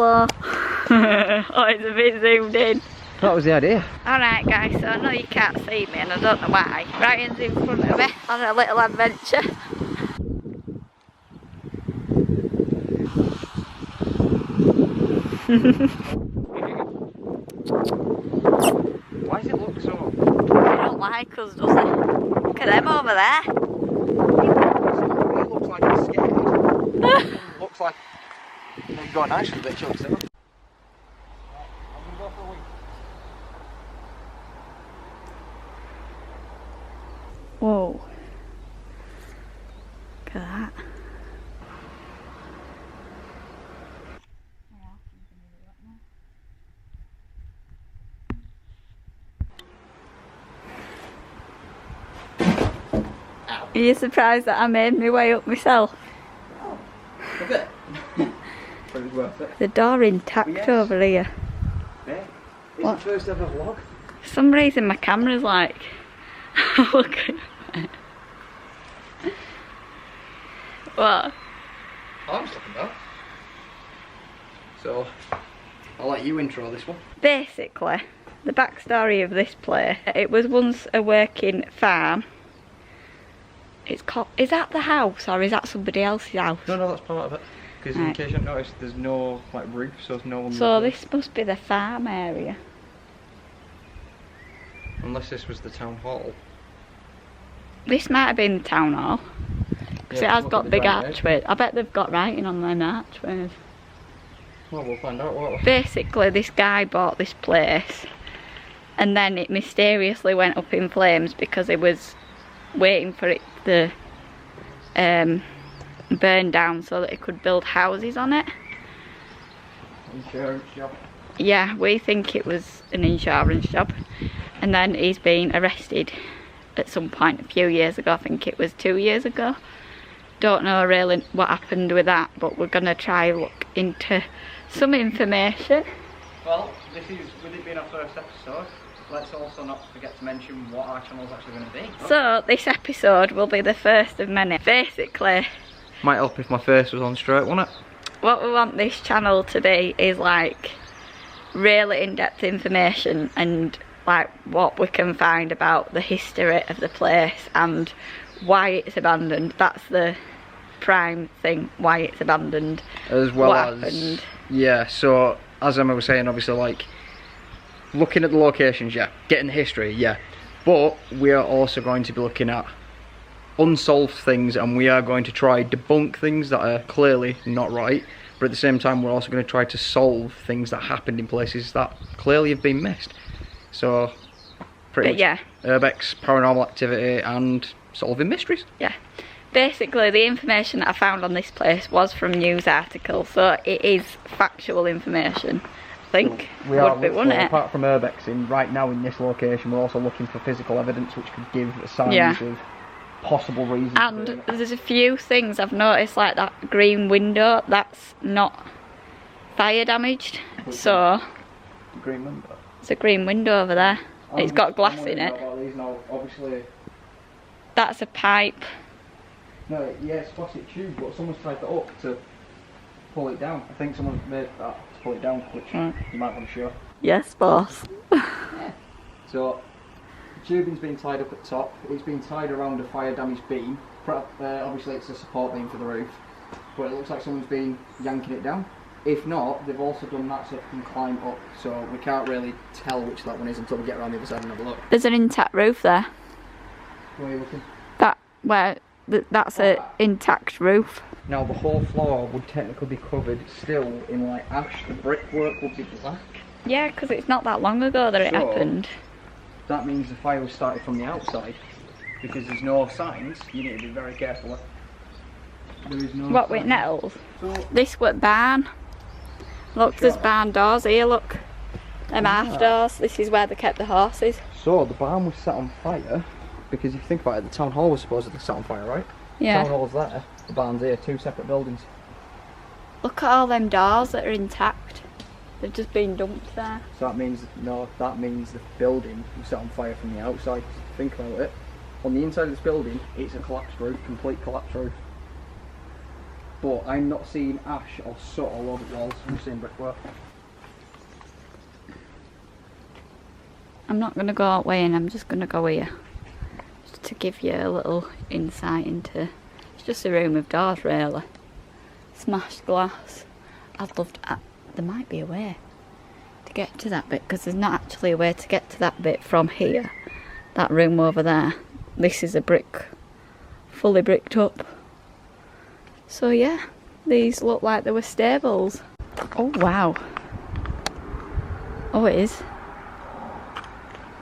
Hello. Oh, it's a bit zoomed in. That was the idea. Alright guys, so I know you can't see me and I don't know why. Ryan's in front of me on a little adventure. Why does it look so... They don't like us, does it? Look at them over there. It looks like it's scared. It looks like they've got a nice little bit choked in. I'm gonna go for a week. Whoa. Look at that. Are you surprised that I made my way up myself? A bit. But it was worth it. The door intact over here. Yeah. It's the first ever vlog. For some reason my camera's like... Look at it. What? I'm just looking back. So, I'll let you intro this one. Basically, the backstory of this place, it was once a working farm. It's called, is that the house or is that somebody else's house? No, that's part of it. Because in case you haven't noticed, there's no like roof, so there's no one. So this must be the farm area. Unless this was the town hall. This might have been the town hall. Because it has got big archways. I bet they've got writing on them archways. Well, we'll find out, won't we? Basically, this guy bought this place and then it mysteriously went up in flames because he was waiting for it to burn down so that he could build houses on it. Insurance job. Yeah, we think it was an insurance job. And then he's been arrested at some point a few years ago. I think it was 2 years ago. Don't know really what happened with that, but we're going to try look into some information. Well, this is, with it being our first episode, let's also not forget to mention what our channel's actually going to be. So, this episode will be the first of many. Basically, might help if my face was on straight, wouldn't it? what we want this channel to be is like really in-depth information and like what we can find about the history of the place and why it's abandoned. That's the prime thing, why it's abandoned. As well what as happened. Yeah, so as Emma was saying, obviously like looking at the locations, yeah, getting the history, yeah, but we are also going to be looking at unsolved things, and we are going to try debunk things that are clearly not right, but at the same time we're also going to try to solve things that happened in places that clearly have been missed. So pretty much yeah, urbex, paranormal activity and solving mysteries. Yeah, basically the information that I found on this place was from news articles, so it is factual information. I think We are, wouldn't it? apart from urbexing, right now in this location we're also looking for physical evidence which could give signs of possible reasons. And there's a few things I've noticed, like that green window, that's not fire damaged. So Green window. there's a green window over there. It's got glass in it. These now, obviously. That's a pipe. No, yeah, it's plastic tube, but someone's tried that up to pull it down. I think someone's made that to pull it down, which you might want to show. Yes, boss. Yeah. So, the tubing's been tied up at top. It's been tied around a fire damaged beam. Obviously, it's a support beam for the roof, but it looks like someone's been yanking it down. If not, they've also done that so it can climb up. So we can't really tell which that one is until we get around the other side and have a look. There's an intact roof there. Where are you looking? That's an intact roof. Now the whole floor would technically be covered still in like ash. The brickwork would be black. Yeah, because it's not that long ago that it happened. That means the fire was started from the outside, because there's no signs. You need to be very careful. There is no What, with signs. nettles? So, This was barn. Look, there's barn doors here, look. Them half doors. This is where they kept the horses. so the barn was set on fire because if you think about it, the town hall was supposedly set on fire, right? Yeah. The town hall's there, the barn's here, two separate buildings. Look at all them doors that are intact. They've just been dumped there. So that means, no, that means the building was set on fire from the outside. Think about it. On the inside of this building, it's a collapsed roof, complete collapsed roof. but I'm not seeing ash or soot all over the walls. I'm seeing brickwork. I'm not going to go that way, and I'm just going to go here. Just to give you a little insight into... It's just a room with doors, really. Smashed glass. I'd love to... There might be a way to get to that bit, because there's not actually a way to get to that bit from here. That room over there. This is a brick. Fully bricked up. So yeah, these look like they were stables. Oh wow. Oh, it is.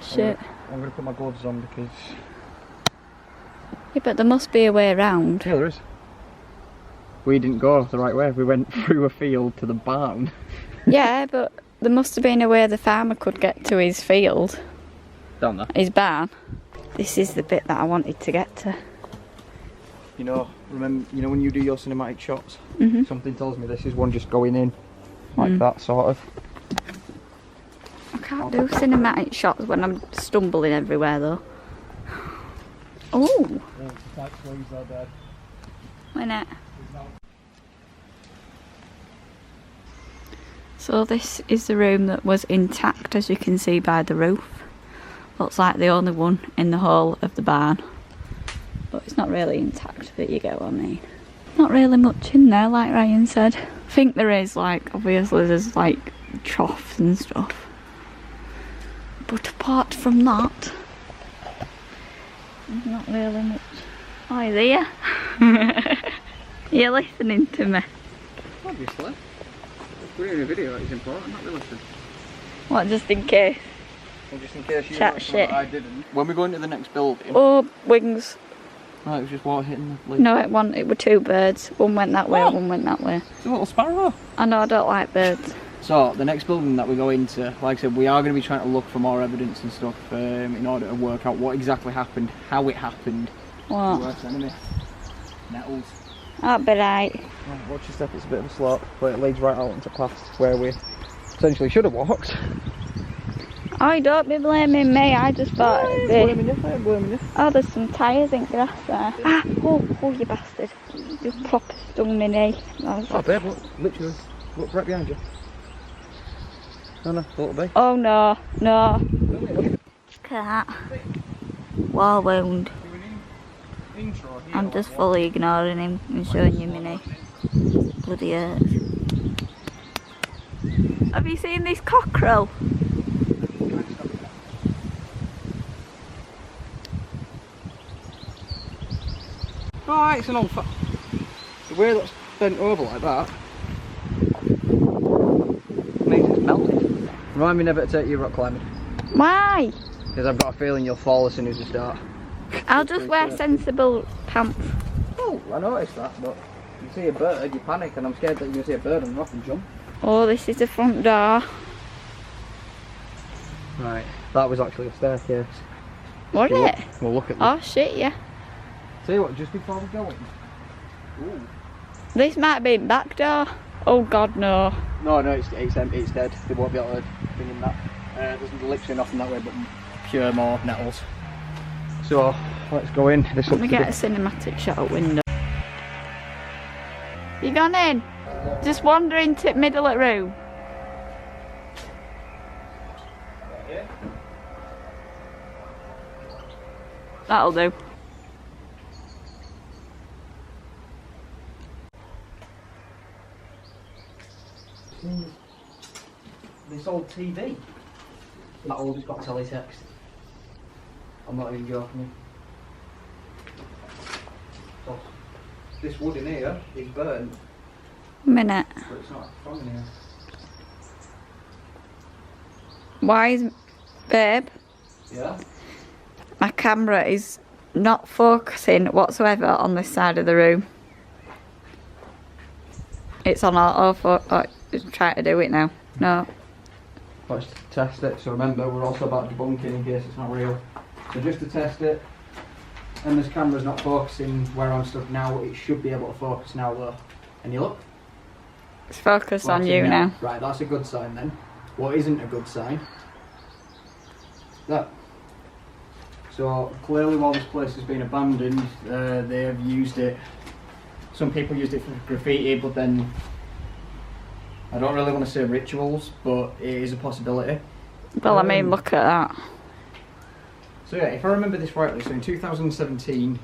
Shit. I'm gonna put my gloves on because... Yeah, but there must be a way around. Yeah, there is. We didn't go the right way. We went through a field to the barn. Yeah, but there must have been a way the farmer could get to his field. Down there. His barn. This is the bit that I wanted to get to. You know, remember, you know when you do your cinematic shots? Mhm. Something tells me this is one just going in like that, sort of. I can't do cinematic shots when I'm stumbling everywhere though. Oh! Minute. So this is the room that was intact, as you can see by the roof. Looks like the only one in the whole of the barn. But it's not really intact, but you get what I mean. Not really much in there, like Ryan said. I think there is, like, obviously there's like troughs and stuff. But apart from that, there's not really much. Oh, you there? You're listening to me. Obviously. We're doing a video, it's important, not really listening. What, just in case? Well, just in case you Chat know shit. I didn't. When we go into the next building... Oh, wings. Oh, it was just water hitting the lid. No, it were two birds. One went that way, one went that way. It's a little sparrow. I know, I don't like birds. So, the next building that we go into, like I said, we are going to be trying to look for more evidence and stuff in order to work out what exactly happened, how it happened. What? Worst enemy. Nettles. That'd be right. Oh, watch your step, it's a bit of a slope, but it leads right out into path where we essentially should have walked. Oh, don't be blaming me, I just thought it'd be... Blaming you, I'm blaming you. Oh, there's some tyres in grass there. Ah, oh, you bastard. You proper stung me knee. Oh, babe, look, literally, look right behind you. No, a little bit. Oh, no. Look at that. War wound. I'm just fully ignoring him and showing you my knee. Bloody hurts. Have you seen this cockerel? Oh, it's an old the way that's bent over like that means it's melted. Remind me never to take you rock climbing. Why? Because I've got a feeling you'll fall as soon as you start. I'll just wear sensible pants. Oh, I noticed that, but you see a bird, you panic, and I'm scared that you're going to see a bird and rock and jump. Oh, this is the front door. Right, that was actually a staircase. Was it? We'll look at this. Oh shit, yeah. Tell you what, just before we go in. Ooh. This might be back door. Oh god, no. No, it's empty, it's dead. They won't be able to bring in that. There's literally nothing that way but pure more nettles. So, let's go in. This Let me get a cinematic shot at window. You gone in? Just wander into middle of the room. That'll do. This old TV. That old has got teletext. I'm not even joking. So, this wood in here is burnt. Minute. But it's not from in here. Why is... Babe? Yeah? My camera is not focusing whatsoever on this side of the room. It's on auto focus. Just try to do it now. No. Let's test it. So remember, we're also about debunking in case it's not real. So just to test it, and this camera's not focusing where I'm stuck now, it should be able to focus now though. And you look? It's focused on you now. Right, that's a good sign then. What isn't a good sign? That. So clearly while this place has been abandoned, they have used it some people used it for graffiti, but then I don't really want to say rituals, but it is a possibility. Well, I mean, look at that. So yeah, if I remember this rightly, so in 2017,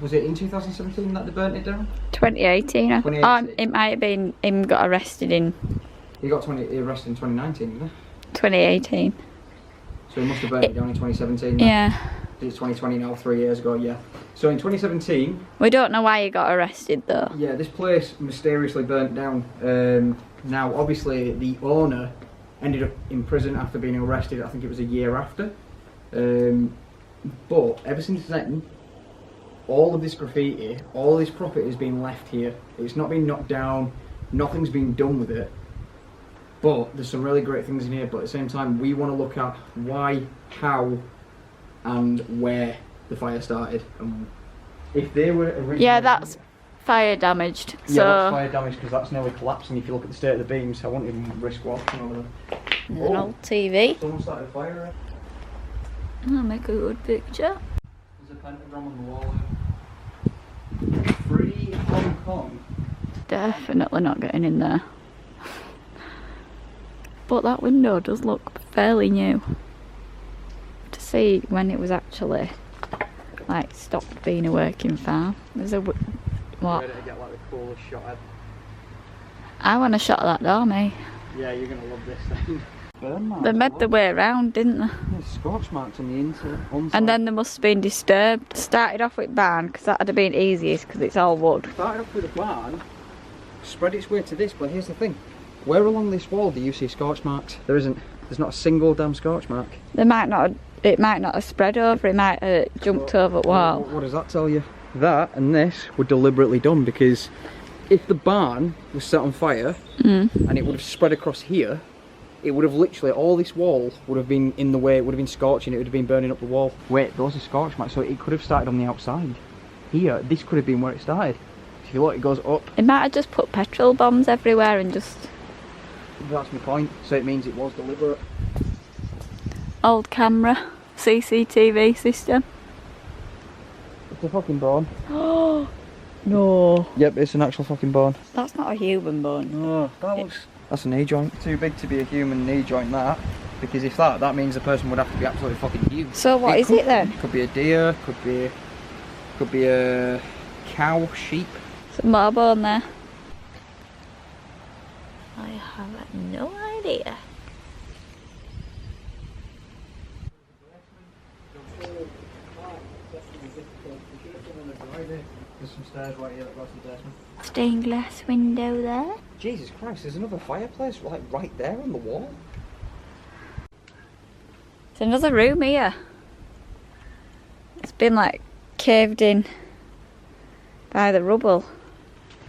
was it in 2017 that they burnt it down? 2018. 2018. Oh, it might have been him got arrested in... He got arrested in 2019, didn't he? 2018. So he must have burnt it down in 2017. Yeah. It's 2020 now, 3 years ago, yeah. So in 2017... We don't know why he got arrested though. Yeah, this place mysteriously burnt down. Now, obviously, the owner ended up in prison after being arrested. I think it was a year after. But ever since then, all of this graffiti, all this property has been left here. It's not been knocked down. Nothing's been done with it. But there's some really great things in here. But at the same time, we want to look at why, how, and where the fire started. And if they were originally... Yeah, that's fire damaged. Yeah, So that's fire damage because that's nearly collapsing. If you look at the state of the beams, I won't even risk walking over there. there's an old TV. Someone started a fire. I'll make a good picture. There's a pentagram on the wall here. Free Hong Kong. Definitely not getting in there. But that window does look fairly new. To see when it was actually like stopped being a working farm. There's a what? Ready to get like the coolest shot ever. I want a shot of that door, mate. Yeah, you're gonna love this thing. Burn marks. They made the way around, didn't they? There's scorch marks on the inside. And then they must have been disturbed. Started off with barn because that would have been easiest because it's all wood. Started off with a barn, spread its way to this, but here's the thing. Where along this wall do you see scorch marks? There isn't. There's not a single damn scorch mark. They might not. It might not have spread over. It might have jumped over the wall. What does that tell you? That and this were deliberately done because if the barn was set on fire and it would have spread across here, it would have literally, all this wall would have been in the way, it would have been scorching, it would have been burning up the wall. Wait, those are scorch marks, so it could have started on the outside. Here, this could have been where it started. If you look, it goes up. It might have just put petrol bombs everywhere and just... That's my point, so it means it was deliberate. Old camera, CCTV system. It's a fucking bone. Oh no. Yep, it's an actual fucking bone. That's not a human bone. No, that's a knee joint. Too big to be a human knee joint, that. Because if that means the person would have to be absolutely fucking huge. So what is it then? Could be a deer, could be a cow, sheep. Some more bone there. I have no idea. There's some stairs right here that goes to the basement. Stained glass window there. Jesus Christ, there's another fireplace like right there on the wall. There's another room here. It's been like caved in by the rubble.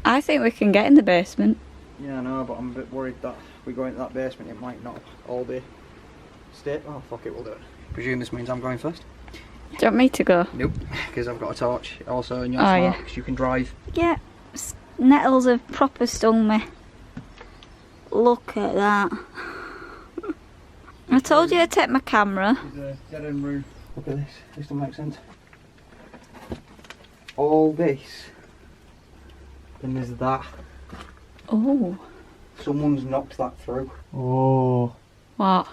I think we can get in the basement. Yeah, I know, but I'm a bit worried that if we go into that basement it might not all be state. Oh fuck it, we'll do it. Presume this means I'm going first. Do you want me to go? Nope, because I've got a torch. Also, and you're Oh, smart yeah. because you can drive. Yeah, nettles have proper stung me. Look at that. I told you to take my camera. There's a dead end room. Look at this. This doesn't make sense. All this. Then there's that. Oh. Someone's knocked that through. Oh. What?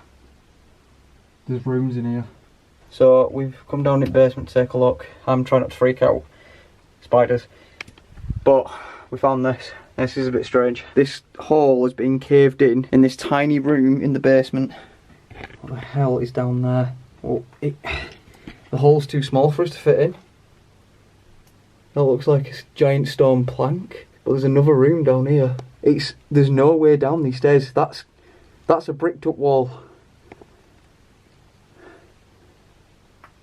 There's rooms in here. So we've come down in the basement to take a look. I'm trying not to freak out spiders. But we found this. This is a bit strange. This hole has been caved in this tiny room in the basement. What the hell is down there? Well, the hole's too small for us to fit in. That looks like a giant stone plank. But there's another room down here. There's no way down these stairs. That's a bricked up wall.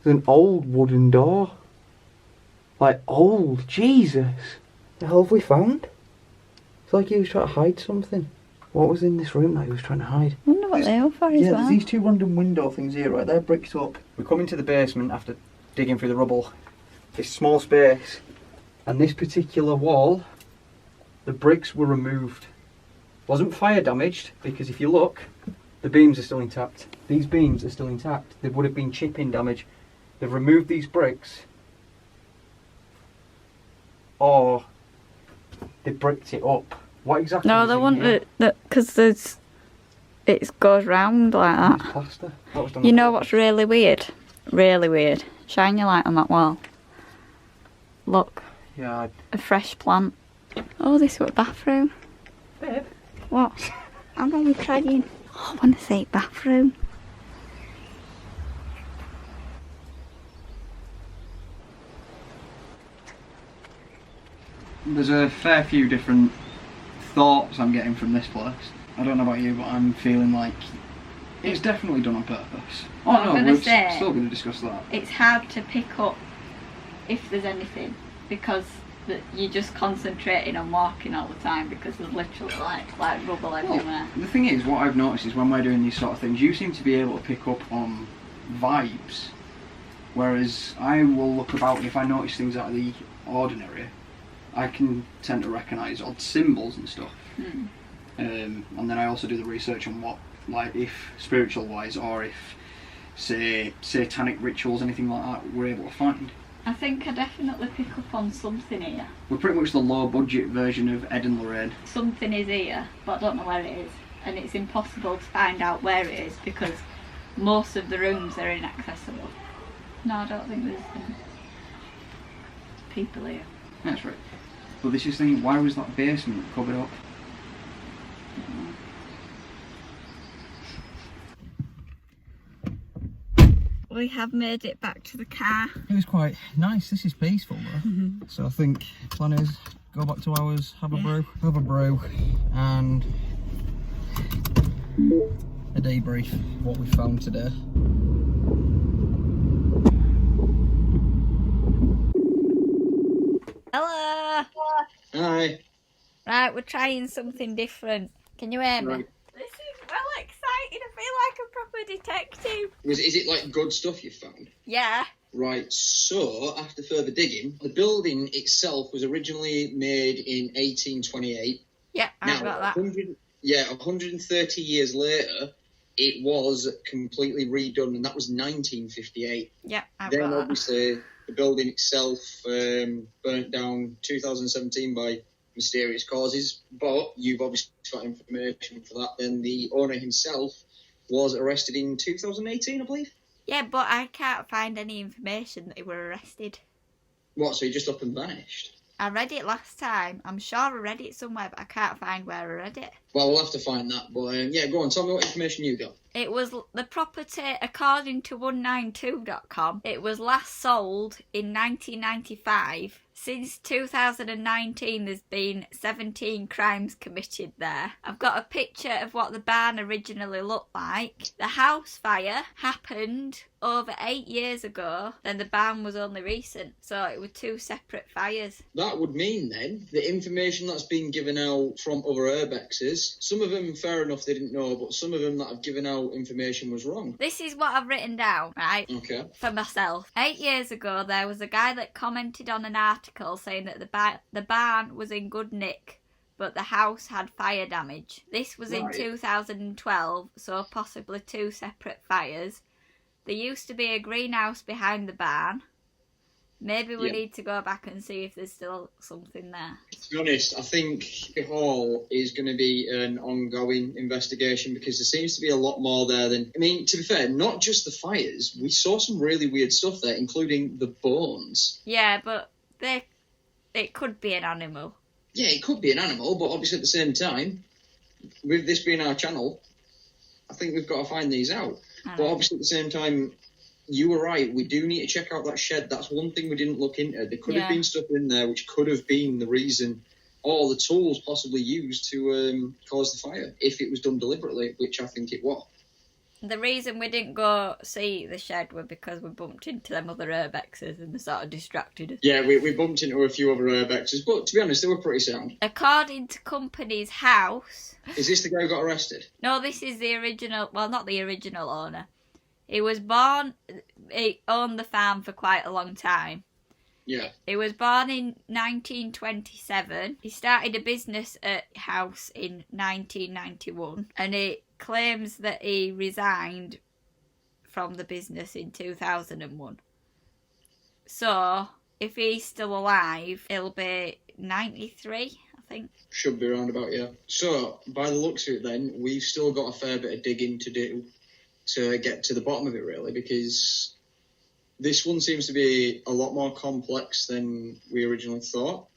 There's an old wooden door. Like old, Jesus. The hell have we found? It's like he was trying to hide something. What was in this room that he was trying to hide? I wonder what they are for as Yeah, well. there's these two random window things here, right? They're bricked up. We come into the basement after digging through the rubble. This small space. And this particular wall, the bricks were removed. Wasn't fire damaged, because if you look, the beams are still intact. These beams are still intact. There would have been chipping damage. They've removed these bricks or they bricked it up. What exactly? No, was they in want here? it because there's it goes round like that. It's plaster. That was done You on know purpose. what's really weird? Really weird. Shine your light on that wall. Look, Yeah. a fresh plant. Oh, this is a bathroom. Babe. What? I'm only trying. Oh, I want to say bathroom. There's a fair few different thoughts I'm getting from this place. I don't know about you, but I'm feeling like it's definitely done on purpose. Oh I'm no, gonna we're say- still going to discuss that. It's hard to pick up if there's anything because you're just concentrating on walking all the time because there's literally like rubble everywhere. The thing is, what I've noticed is when we're doing these sort of things, you seem to be able to pick up on vibes, whereas I will look about and if I notice things out of the ordinary, I can tend to recognise odd symbols and stuff. And then I also do the research on what, like, if spiritual wise or if, say, satanic rituals, anything like that, we're able to find. I think I definitely pick up on something here. We're pretty much the low budget version of Ed and Lorraine. Something is here, but I don't know where it is. And it's impossible to find out where it is because most of the rooms are inaccessible. No, I don't think there's people here. That's right. But this is the thing, why was that basement covered up? We have made it back to the car. It was quite nice. This is peaceful though. So I think plan is go back to ours, have a brew, and a debrief of what we found today. Hello! Hi. Right, we're trying something different. Can you hear me? Right. This is well exciting. I feel like a proper detective. Is it like good stuff you found? Yeah. Right, so after further digging, the building itself was originally made in 1828. Yeah, I've got that. 130 years later, it was completely redone, and that was 1958. Yeah, I've Then got that. obviously the building itself burnt down 2017 by mysterious causes, but you've obviously got information for that. Then the owner himself was arrested in 2018, I believe. Yeah, but I can't find any information that they were arrested. What, so he just up and vanished? I read it last time. I'm sure I read it somewhere, but I can't find where I read it. Well, we'll have to find that, but yeah, go on, tell me what information you got. It was the property, according to 192.com, it was last sold in 1995. Since 2019, there's been 17 crimes committed there. I've got a picture of what the barn originally looked like. The house fire happened over 8 years ago, then the barn was only recent, so it were two separate fires. That would mean then the information that's been given out from other urbexes, some of them fair enough they didn't know, but some of them that have given out information was wrong. This is what I've written down, right? Okay. For myself. 8 years ago, there was a guy that commented on an article saying that the barn was in good nick, but the house had fire damage. This was in 2012, so possibly two separate fires. There used to be a greenhouse behind the barn. Maybe we need to go back and see if there's still something there. To be honest, I think the whole is going to be an ongoing investigation because there seems to be a lot more there than... I mean, to be fair, not just the fires. We saw some really weird stuff there, including the bones. Yeah, but it could be an animal. Yeah, it could be an animal, but obviously at the same time, with this being our channel, I think we've got to find these out. But obviously at the same time, you were right. We do need to check out that shed. That's one thing we didn't look into. There could have been stuff in there which could have been the reason or the tools possibly used to cause the fire, if it was done deliberately, which I think it was. The reason we didn't go see the shed was because we bumped into them other urbexes and they sort of distracted us. Yeah, we bumped into a few other urbexes, but to be honest, they were pretty sound. According to Company's House... Is this the guy who got arrested? No, this is the original... Well, not the original owner. He was born... He owned the farm for quite a long time. Yeah. He was born in 1927. He started a business at house in 1991. And he claims that he resigned from the business in 2001. So, if he's still alive, he'll be 93, I think. Should be around about, yeah. So, by the looks of it then, we've still got a fair bit of digging to do to get to the bottom of it, really, because this one seems to be a lot more complex than we originally thought.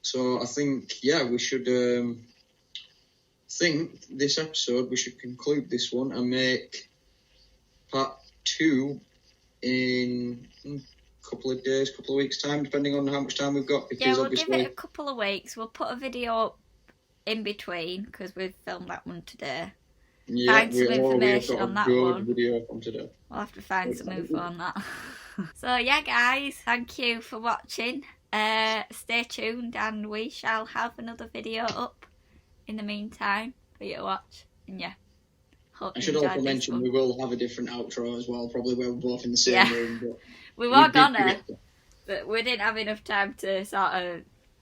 So I think, yeah, we should think this episode, we should conclude this one and make part 2 in a couple of days, couple of weeks' time, depending on how much time we've got. Because yeah, we'll obviously... give it a couple of weeks. We'll put a video up in between because we've filmed that one today. Yeah, find some information on that one. Video from today. We'll have to find some info on that. So yeah, guys, thank you for watching. Stay tuned, and we shall have another video up in the meantime for you to watch. And yeah, hope I you should enjoyed also this mention one. we will have a different outro as well, probably where we're both in the same room. But we were gonna, but we didn't have enough time to sort of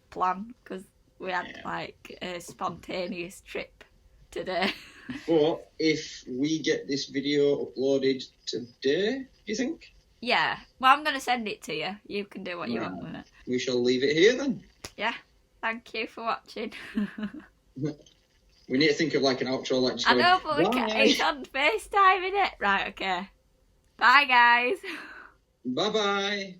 plan because we had like a spontaneous trip today. But if we get this video uploaded today, do you think? Yeah. Well, I'm going to send it to you. You can do what you want with it. We shall leave it here then. Yeah. Thank you for watching. We need to think of like an outro, like just I going, know, but we can't. It's on FaceTime, innit? Right, okay. Bye, guys. Bye-bye.